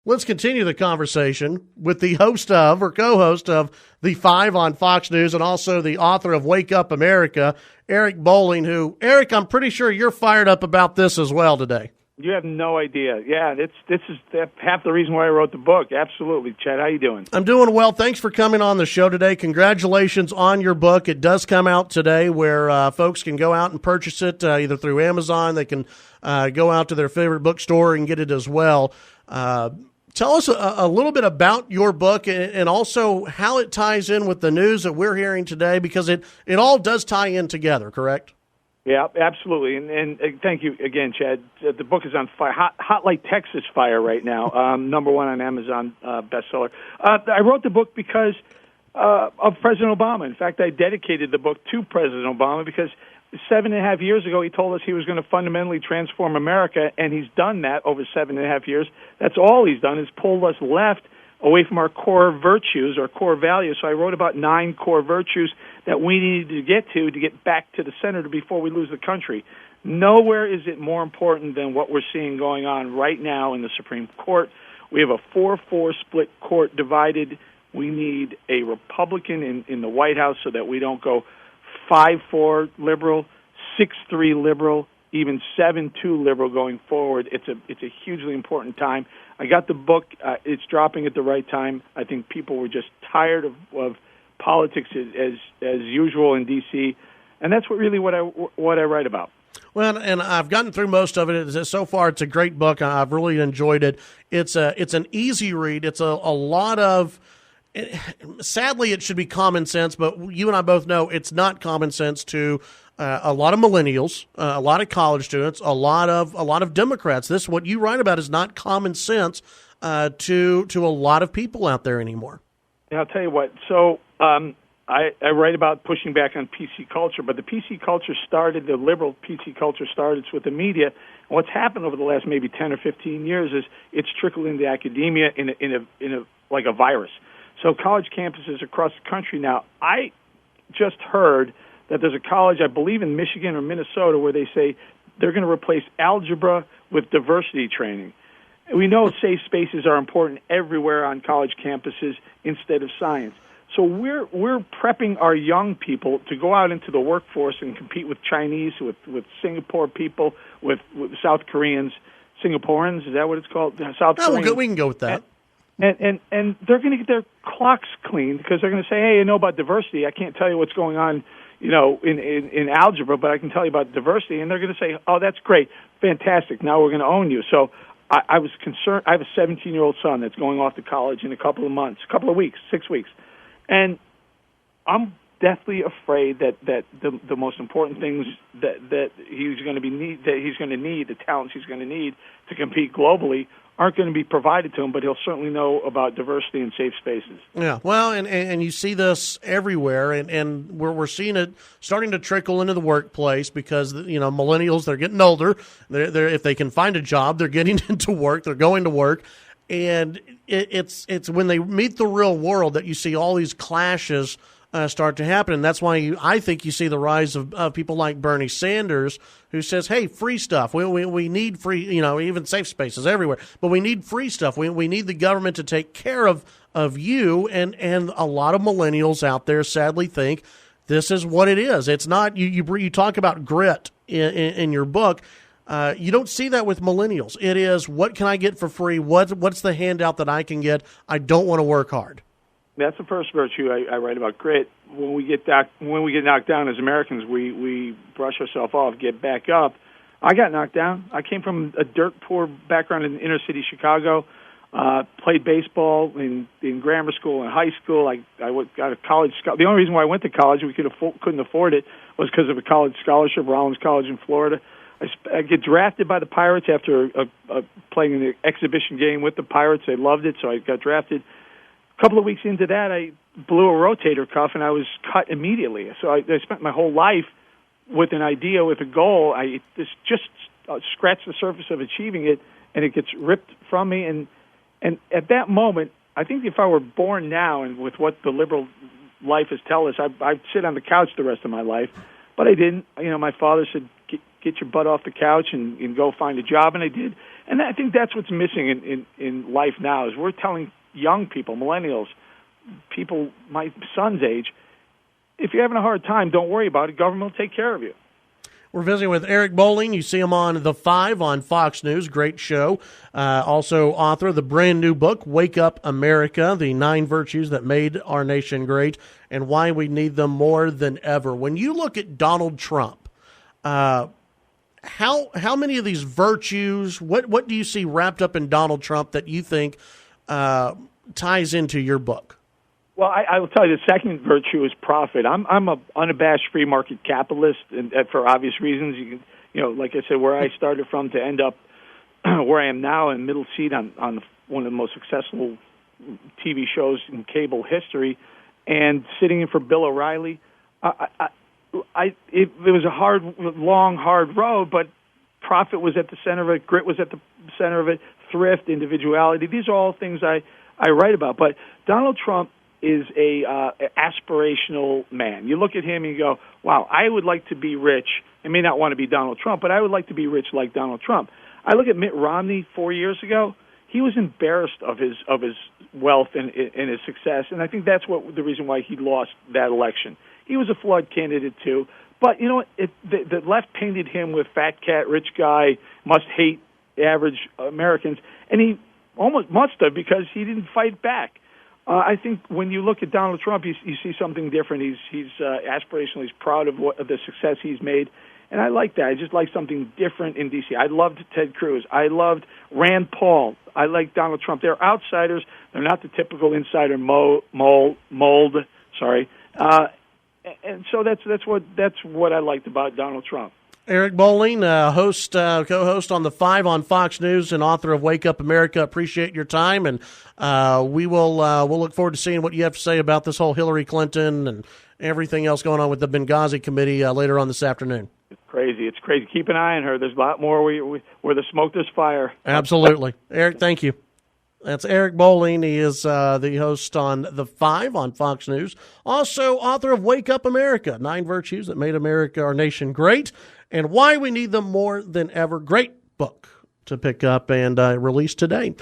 Let's continue the conversation with the host of, or co-host of, The Five on Fox News, and also the author of Wake Up America, Eric Bolling, who, Eric, I'm pretty sure you're fired up about this as well today. You have no idea. Yeah, this is half the reason why I wrote the book. Absolutely. Chad, how you doing? I'm doing well. Thanks for coming on the show today. Congratulations on your book. It does come out today where folks can go out and purchase it either through Amazon. They can go out to their favorite bookstore and get it as well. Tell us a little bit about your book and also how it ties in with the news that we're hearing today, because it all does tie in together, correct? Yeah, absolutely. And thank you again, Chad. The book is on fire, hot like Texas fire right now, #1 on Amazon bestseller. I wrote the book because of President Obama. In fact, I dedicated the book to President Obama because 7.5 years ago, he told us he was going to fundamentally transform America, and he's done that over 7.5 years. That's all he's done is pulled us left away from our core virtues, our core values. So I wrote about 9 core virtues that we needed to get back to the center before we lose the country. Nowhere is it more important than what we're seeing going on right now in the Supreme Court. We have a 4-4 split court divided. We need a Republican in the White House so that we don't go 5-4 liberal, 6-3 liberal, even 7-2 liberal going forward. It's a hugely important time. I got the book. It's dropping at the right time. I think people were just tired of politics as usual in D.C., and that's what I write about. Well, and I've gotten through most of it. So far, it's a great book. I've really enjoyed it. It's an easy read. It's a lot of. Sadly, it should be common sense, but you and I both know it's not common sense to a lot of millennials, a lot of college students, a lot of Democrats. What you write about is not common sense to a lot of people out there anymore. Yeah, I'll tell you what. So I write about pushing back on PC culture, but the PC culture started, the liberal PC culture started with the media. And what's happened over the last maybe 10 or 15 years is it's trickled into academia in a like a virus. So college campuses across the country now, I just heard that there's a college, I believe in Michigan or Minnesota, where they say they're going to replace algebra with diversity training. We know safe spaces are important everywhere on college campuses instead of science. So we're prepping our young people to go out into the workforce and compete with Chinese, with Singapore people, with South Koreans, Singaporeans, is that what it's called? South Koreans. We can go with that. And they're going to get their clocks cleaned because they're going to say, hey, I know about diversity. I can't tell you what's going on, in algebra, but I can tell you about diversity. And they're going to say, oh, that's great, fantastic. Now we're going to own you. So I was concerned. I have a 17-year-old son that's going off to college in a couple of weeks, 6 weeks. And I'm deathly afraid that the most important things that he's going to need, the talents he's going to need to compete globally, aren't going to be provided to him, but he'll certainly know about diversity and safe spaces. Yeah, well, and you see this everywhere, and we're seeing it starting to trickle into the workplace because, millennials, they're getting older. They're if they can find a job, they're getting into work, they're going to work, and it's when they meet the real world that you see all these clashes start to happen. And that's why I think you see the rise of people like Bernie Sanders, who says, hey, free stuff. We need free, even safe spaces everywhere. But we need free stuff. We need the government to take care of you. And a lot of millennials out there sadly think this is what it is. It's not, you talk about grit in your book. You don't see that with millennials. It is, what can I get for free? What's the handout that I can get? I don't want to work hard. That's the first virtue I write about, grit. When we get knocked down as Americans, we brush ourselves off, get back up. I got knocked down. I came from a dirt poor background in inner city Chicago. Played baseball in grammar school and high school. I got a college. The only reason why I went to college, we couldn't afford it, was because of a college scholarship, Rollins College in Florida. I get drafted by the Pirates after playing an exhibition game with the Pirates. They loved it, so I got drafted. A couple of weeks into that, I blew a rotator cuff, and I was cut immediately. So I spent my whole life with an idea, with a goal. I just scratched the surface of achieving it, and it gets ripped from me. And at that moment, I think if I were born now, and with what the liberal life has told us, I'd sit on the couch the rest of my life. But I didn't. My father said, get your butt off the couch and go find a job, and I did. And I think that's what's missing in life now is we're telling young people, millennials, people my son's age, if you're having a hard time, don't worry about it. Government will take care of you. We're visiting with Eric Bolling. You see him on The Five on Fox News. Great show. Also author of the brand new book, Wake Up America, the 9 virtues that made our nation great and why we need them more than ever. When you look at Donald Trump, how many of these virtues, what do you see wrapped up in Donald Trump that you think ties into your book? Well, I will tell you the second virtue is profit. I'm a unabashed free market capitalist, and for obvious reasons. Like I said, where I started from to end up where I am now in middle seat on one of the most successful TV shows in cable history, and sitting in for Bill O'Reilly. It was a long, hard road, but profit was at the center of it. Grit was at the center of it. Thrift, individuality. These are all things I write about. But Donald Trump is a aspirational man. You look at him and you go, wow, I would like to be rich. I may not want to be Donald Trump, but I would like to be rich like Donald Trump. I look at Mitt Romney 4 years ago. He was embarrassed of his wealth and his success, and I think that's the reason why he lost that election. He was a flawed candidate too, but you know what? The left painted him with fat cat, rich guy, must hate average Americans, and he almost must have because he didn't fight back. I think when you look at Donald Trump, you see something different. He's aspirational. He's proud of the success he's made, and I like that. I just like something different in D.C. I loved Ted Cruz. I loved Rand Paul. I like Donald Trump. They're outsiders. They're not the typical insider mold. Sorry, and so that's what I liked about Donald Trump. Eric Bolling, co-host on The Five on Fox News and author of Wake Up America. Appreciate your time, and we'll look forward to seeing what you have to say about this whole Hillary Clinton and everything else going on with the Benghazi committee later on this afternoon. It's crazy. Keep an eye on her. There's a lot more where there's smoke, there's fire. Absolutely. Eric, thank you. That's Eric Bolling. He is the host on The Five on Fox News. Also, author of Wake Up America, 9 virtues that made America, our nation, great, and why we need them more than ever. Great book to pick up and release today.